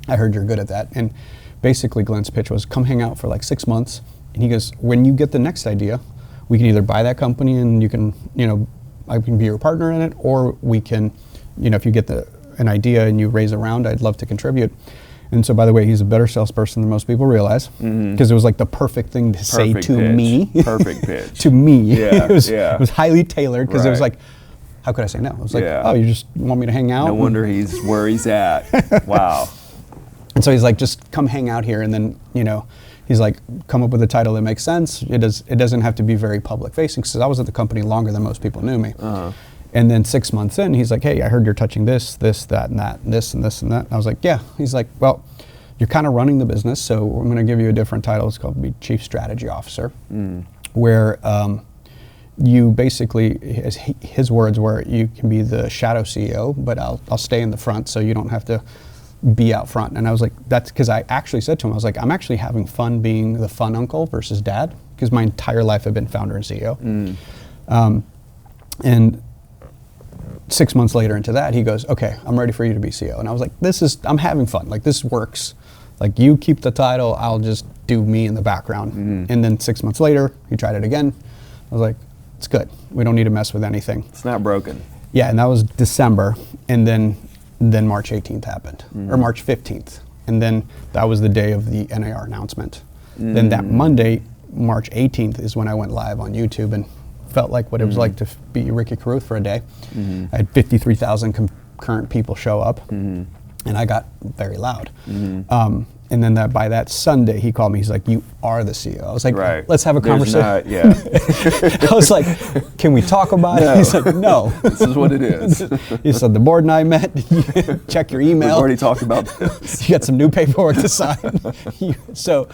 I heard you're good at that. And basically Glenn's pitch was, come hang out for like 6 months. And he goes, when you get the next idea, we can either buy that company and you can, I can be your partner in it, or we can, if you get an idea and you raise a round, I'd love to contribute. And so, by the way, he's a better salesperson than most people realize, because it was like the perfect thing to say to me. Perfect pitch. To me. Yeah, it was highly tailored, because it was like, how could I say no? It was like, oh, you just want me to hang out? No wonder he's where he's at. Wow. And so he's like, just come hang out here. And then, he's like, come up with a title that makes sense. It doesn't have to be very public facing, because I was at the company longer than most people knew me. And then 6 months in, he's like, hey, I heard you're touching this, that, and that, and this, and this, and that. And I was like, yeah. He's like, well, you're kind of running the business, so I'm going to give you a different title. It's called be Chief Strategy Officer, where you basically, his words were, you can be the shadow CEO, but I'll stay in the front, so you don't have to be out front. And I was like, that's because I actually said to him, I was like, I'm actually having fun being the fun uncle versus dad, because my entire life I've been founder and CEO. And 6 months later into that, he goes, okay, I'm ready for you to be CEO. And I was like, I'm having fun. Like, this works. Like, you keep the title, I'll just do me in the background. And then 6 months later, he tried it again. I was like, it's good. We don't need to mess with anything. It's not broken. Yeah, and that was December. And then March 18th happened, or March 15th. And then that was the day of the NAR announcement. Then that Monday, March 18th, is when I went live on YouTube and felt like what it was like to be Ricky Carruth for a day. I had 53,000 concurrent people show up, and I got very loud. And then by that Sunday, he called me. He's like, you are the CEO. I was like, let's have a conversation. I was like, can we talk about it? He's like, no. This is what it is. He said, the board and I met. Check your email. We've already talked about this. You got some new paperwork to sign. So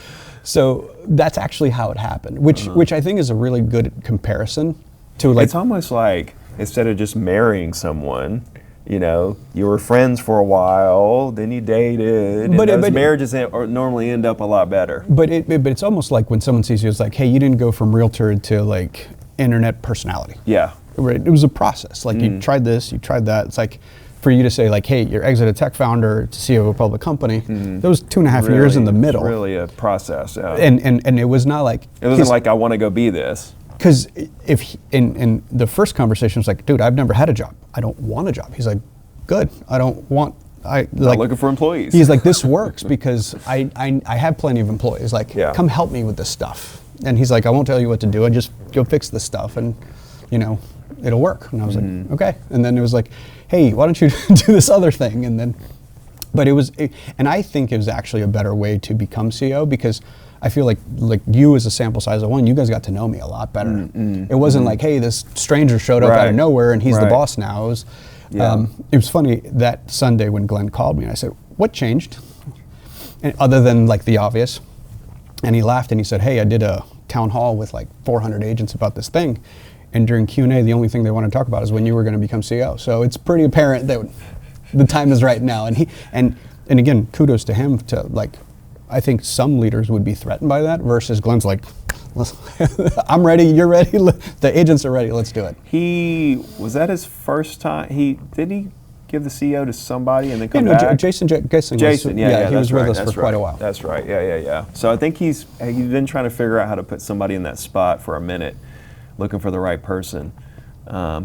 So that's actually how it happened, which I think is a really good comparison to like. It's almost like instead of just marrying someone, you know, you were friends for a while, then you dated, and those marriages normally end up a lot better. But it's almost like when someone sees you, it's like, hey, you didn't go from realtor to like internet personality. Yeah. Right. It was a process. Like you tried this, you tried that. It's like for you to say like, hey, you're exit a tech founder to CEO of a public company. There was 2.5 years in the middle. It's really a process. Yeah. And it was not like it wasn't like I want to go be this. Because if in the first conversation was like, dude, I've never had a job. I don't want a job. He's like, good. I don't want. Not looking for employees. He's like, this works because I have plenty of employees. Like, come help me with this stuff. And he's like, I won't tell you what to do. I just go fix this stuff, and you know, it'll work. And I was like, okay. And then it was like, hey, why don't you do this other thing? And then, but and I think it was actually a better way to become CEO because I feel like you as a sample size of one, you guys got to know me a lot better. It wasn't like, hey, this stranger showed up out of nowhere and he's the boss now. It was funny that Sunday when Glenn called me and I said, what changed? And other than like the obvious. And he laughed and he said, hey, I did a town hall with like 400 agents about this thing. And during Q&A, the only thing they want to talk about is when you were going to become CEO. So it's pretty apparent that the time is right now. And again, kudos to him to like, I think some leaders would be threatened by that versus Glenn's like, I'm ready, you're ready, the agents are ready, let's do it. Was that his first time? Did he give the CEO to somebody and then come back? Jason, he was with us for quite a while. That's right, yeah. So I think he's been trying to figure out how to put somebody in that spot for a minute, looking for the right person.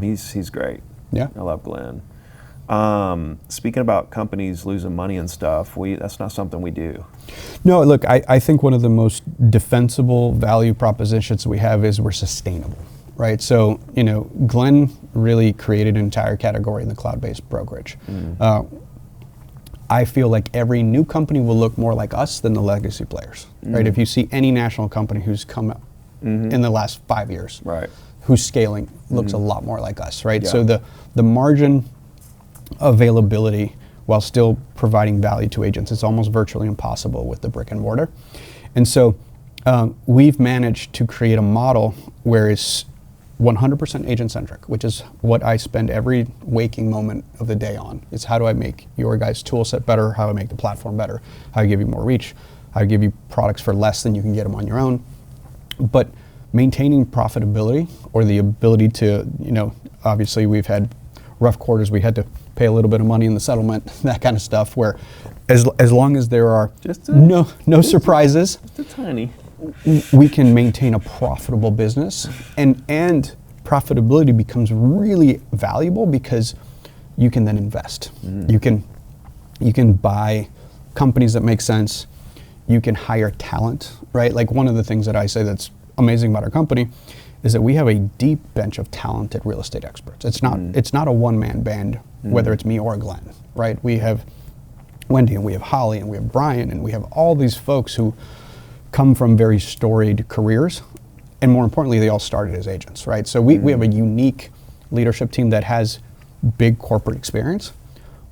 He's great. Yeah. I love Glenn. Speaking about companies losing money and stuff, that's not something we do. No, look, I think one of the most defensible value propositions we have is we're sustainable, right? So, you know, Glenn really created an entire category in the cloud-based brokerage. I feel like every new company will look more like us than the legacy players, right? If you see any national company who's come up in the last 5 years, right, who's scaling looks a lot more like us, right? Yeah. So the margin availability while still providing value to agents is almost virtually impossible with the brick and mortar. And so we've managed to create a model where it's 100% agent-centric, which is what I spend every waking moment of the day on. It's how do I make your guys' tool set better, how do I make the platform better, how I give you more reach, how I give you products for less than you can get them on your own. But maintaining profitability or the ability to, you know, obviously we've had rough quarters, we had to pay a little bit of money in the settlement, that kind of stuff, where as long as there are no surprises, just a tiny, we can maintain a profitable business, and profitability becomes really valuable because you can then invest. You can buy companies that make sense. You can hire talent, right? Like one of the things that I say that's amazing about our company is that we have a deep bench of talented real estate experts. It's not a one-man band, whether it's me or Glenn, right? We have Wendy and we have Holly and we have Brian and we have all these folks who come from very storied careers, and more importantly, they all started as agents, right? So we have a unique leadership team that has big corporate experience,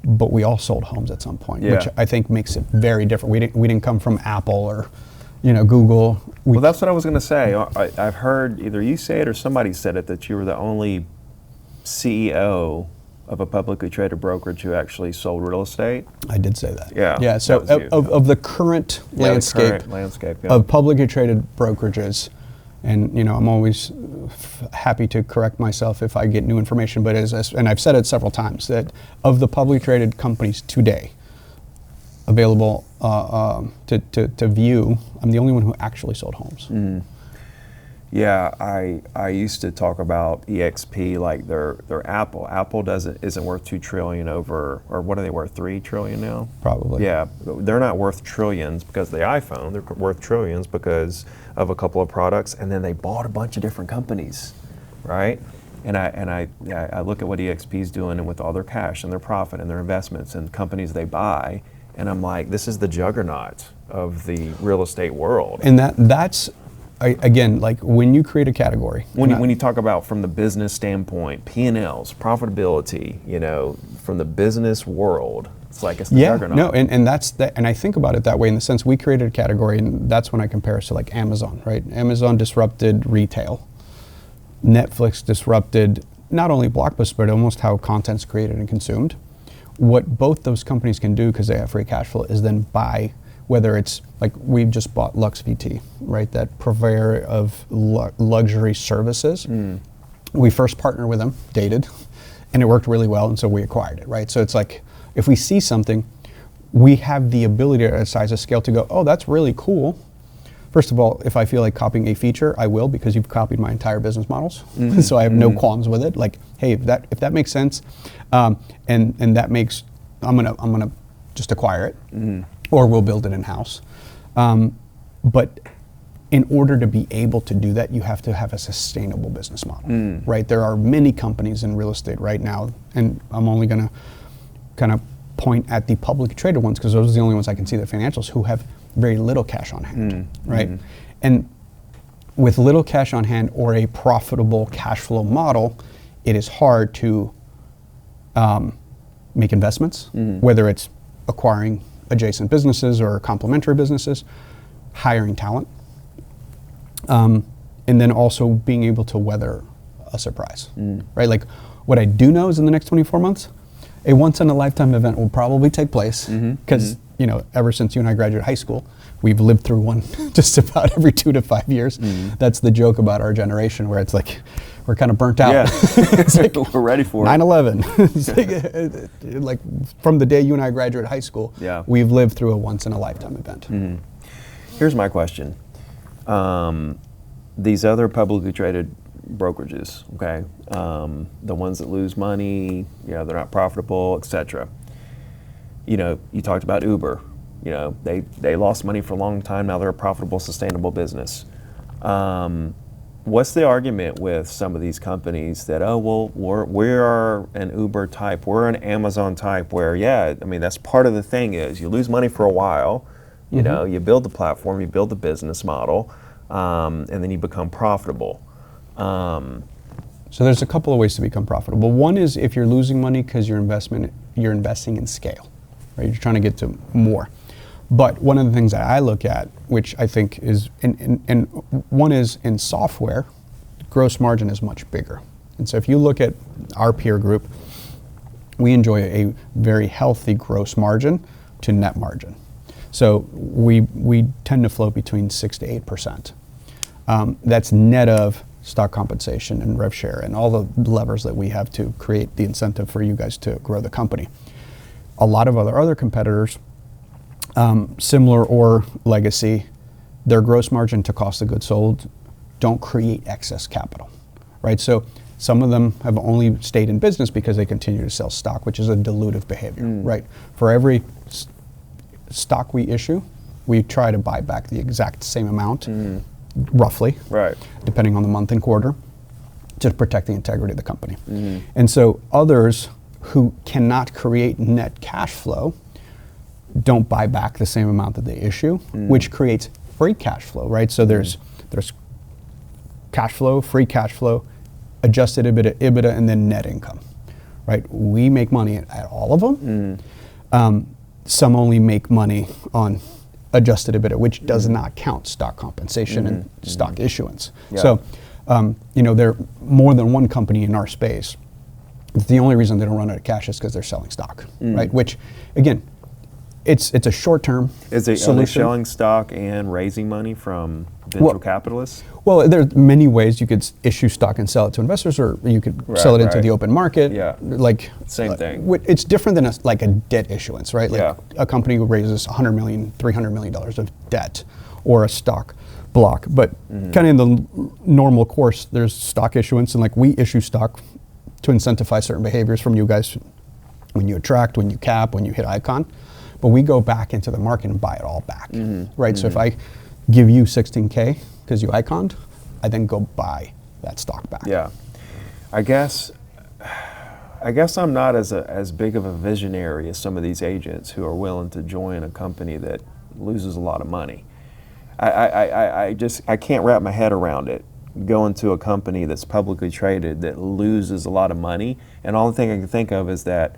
but we all sold homes at some point, which I think makes it very different. We didn't come from Apple or, you know, Google. Well, that's what I was going to say. I've heard either you say it or somebody said it, that you were the only CEO of a publicly traded brokerage who actually sold real estate. I did say that. Yeah. So of the current landscape of publicly traded brokerages, and you know, I'm always happy to correct myself if I get new information, but and I've said it several times, that of the publicly traded companies today available to view, I'm the only one who actually sold homes. Yeah, I used to talk about EXP like they're Apple. Apple isn't worth $2 trillion over, or what are they worth, $3 trillion now? Probably. Yeah, they're not worth trillions because of the iPhone. They're worth trillions because of a couple of products, and then they bought a bunch of different companies, right? And I look at what EXP is doing, and with all their cash and their profit and their investments and companies they buy, and I'm like, this is the juggernaut of the real estate world. And that's again, like when you create a category. When you talk about from the business standpoint, P&Ls, profitability, you know, from the business world, it's like it's the Yeah, juggernaut. no, and that's that, and I think about it that way in the sense we created a category, and that's when I compare us to like Amazon, right? Amazon disrupted retail. Netflix disrupted not only Blockbuster, but almost how content's created and consumed. What both those companies can do, because they have free cash flow, is then buy, whether it's like we've just bought Lux VT, right? That purveyor of luxury services. We first partnered with them, dated, and it worked really well, and so we acquired it, right? So it's like, if we see something, we have the ability at a size of scale to go, oh, that's really cool. First of all, if I feel like copying a feature, I will, because you've copied my entire business models. So I have no qualms with it. Like, hey, if that makes sense, and that makes, I'm gonna just acquire it, or we'll build it in house. But in order to be able to do that, you have to have a sustainable business model, right? There are many companies in real estate right now, and I'm only gonna kind of point at the publicly traded ones because those are the only ones I can see, the financials, who have very little cash on hand, right? And with little cash on hand or a profitable cash flow model, it is hard to make investments, whether it's acquiring adjacent businesses or complementary businesses, hiring talent, and then also being able to weather a surprise, right? Like, what I do know is in the next 24 months, a once-in-a-lifetime event will probably take place, because you know, ever since you and I graduated high school, we've lived through one just about every 2 to 5 years. That's the joke about our generation, where it's like we're kind of burnt out. Yeah, It's like we're ready for it. 9/11. It's like from the day you and I graduated high school, we've lived through a once-in-a-lifetime event. Here's my question. These other publicly traded brokerages, okay, the ones that lose money, they're not profitable, etc. You know, you talked about Uber. You know, they lost money for a long time. Now they're a profitable, sustainable business. What's the argument with some of these companies that, oh, well, we're an Uber type, we're an Amazon type, where, I mean, that's part of the thing is you lose money for a while, you know, you build the platform, you build the business model, and then you become profitable. So there's a couple of ways to become profitable. One is if you're losing money because you're investing in scale, right? You're trying to get to more. But one of the things that I look at, which I think is, and one is in software, gross margin is much bigger. And so if you look at our peer group, we enjoy a very healthy gross margin to net margin. So we tend to float between 6 to 8%. That's net of stock compensation and rev share and all the levers that we have to create the incentive for you guys to grow the company. A lot of other competitors, similar or legacy, their gross margin to cost of goods sold don't create excess capital, right? So some of them have only stayed in business because they continue to sell stock, which is a dilutive behavior, right? For every stock we issue, we try to buy back the exact same amount, roughly, right, depending on the month and quarter, to protect the integrity of the company. And so others who cannot create net cash flow don't buy back the same amount that they issue, which creates free cash flow, right? So there's cash flow, free cash flow, adjusted EBITDA, and then net income, right? We make money at all of them. Some only make money on adjusted EBITDA, which does not count stock compensation and stock issuance. So, you know, there are more than one company in our space. The only reason they don't run out of cash is because they're selling stock, right? Which, again, it's a short-term solution. Are they selling stock and raising money from venture capitalists? Well, there's many ways you could issue stock and sell it to investors, or you could sell it into the open market. Like same thing. It's different than a debt issuance, right? Like a company who raises $100 million, $300 million of debt, or a stock block. But kind of in the normal course, there's stock issuance, and like we issue stock to incentivize certain behaviors from you guys when you attract, when you cap, when you hit icon. But we go back into the market and buy it all back, right? So if I give you 16K because you iconed, I then go buy that stock back. Yeah, I guess I'm not as big of a visionary as some of these agents who are willing to join a company that loses a lot of money. I can't wrap my head around it. Going to a company that's publicly traded that loses a lot of money, and all the thing I can think of is that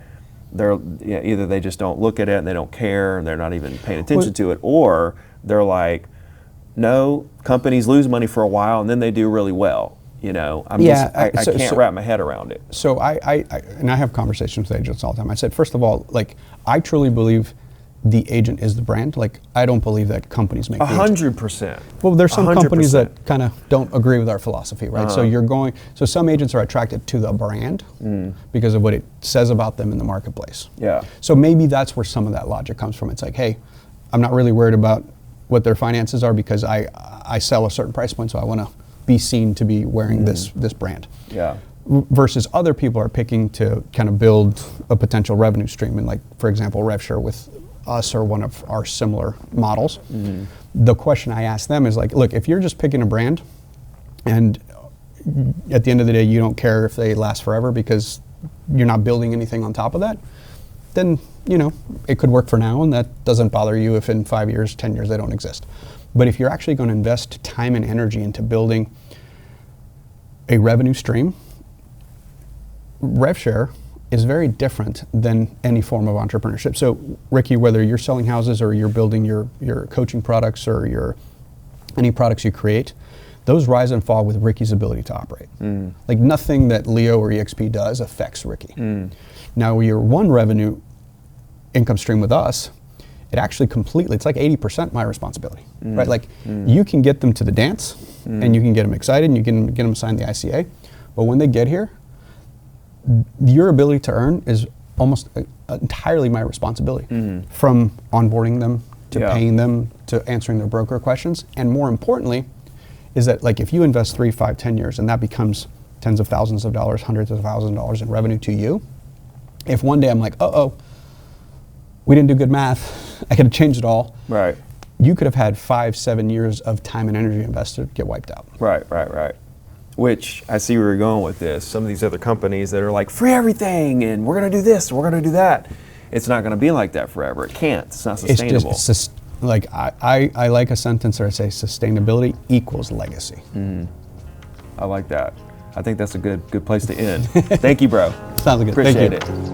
either they just don't look at it and they don't care and they're not even paying attention to it, or they're like, no, companies lose money for a while and then they do really well. You know, I can't wrap my head around it. So I have conversations with agents all the time. I said, first of all, like, I truly believe the agent is the brand. Like, I don't believe that companies make 100%. Well, there's some 100%. companies that kind of don't agree with our philosophy, right? So some agents are attracted to the brand because of what it says about them in the marketplace. Yeah. So maybe that's where some of that logic comes from. It's like, hey, I'm not really worried about what their finances are because I sell a certain price point, so I want to be seen to be wearing this brand. Yeah. Versus other people are picking to kind of build a potential revenue stream, and like, for example, RevShare with us or one of our similar models. The question I ask them is like, look, if you're just picking a brand and at the end of the day you don't care if they last forever because you're not building anything on top of that, then, you know, it could work for now and that doesn't bother you if in 5 years, 10 years they don't exist. But if you're actually going to invest time and energy into building a revenue stream, RevShare is very different than any form of entrepreneurship. So, Ricky, whether you're selling houses or you're building your coaching products or any products you create, those rise and fall with Ricky's ability to operate. Like, nothing that Leo or EXP does affects Ricky. Now, your one revenue income stream with us, it actually completely, it's like 80% my responsibility, right? Like, you can get them to the dance and you can get them excited and you can get them signed the ICA, but when they get here, your ability to earn is almost entirely my responsibility, from onboarding them to paying them to answering their broker questions. And more importantly is that, like, if you invest 3, 5, 10 years and that becomes tens of thousands of dollars, hundreds of thousands of dollars in revenue to you, if one day I'm like, we didn't do good math, I could have changed it all. Right. You could have had 5, 7 years of time and energy invested get wiped out. Right. Which, I see where you're going with this. Some of these other companies that are like, free everything, and we're going to do this, and we're going to do that. It's not going to be like that forever. It can't. It's not sustainable. It's just, like, I like a sentence where I say sustainability equals legacy. I like that. I think that's a good place to end. Thank you, bro. Sounds good. Appreciate Thank you. it.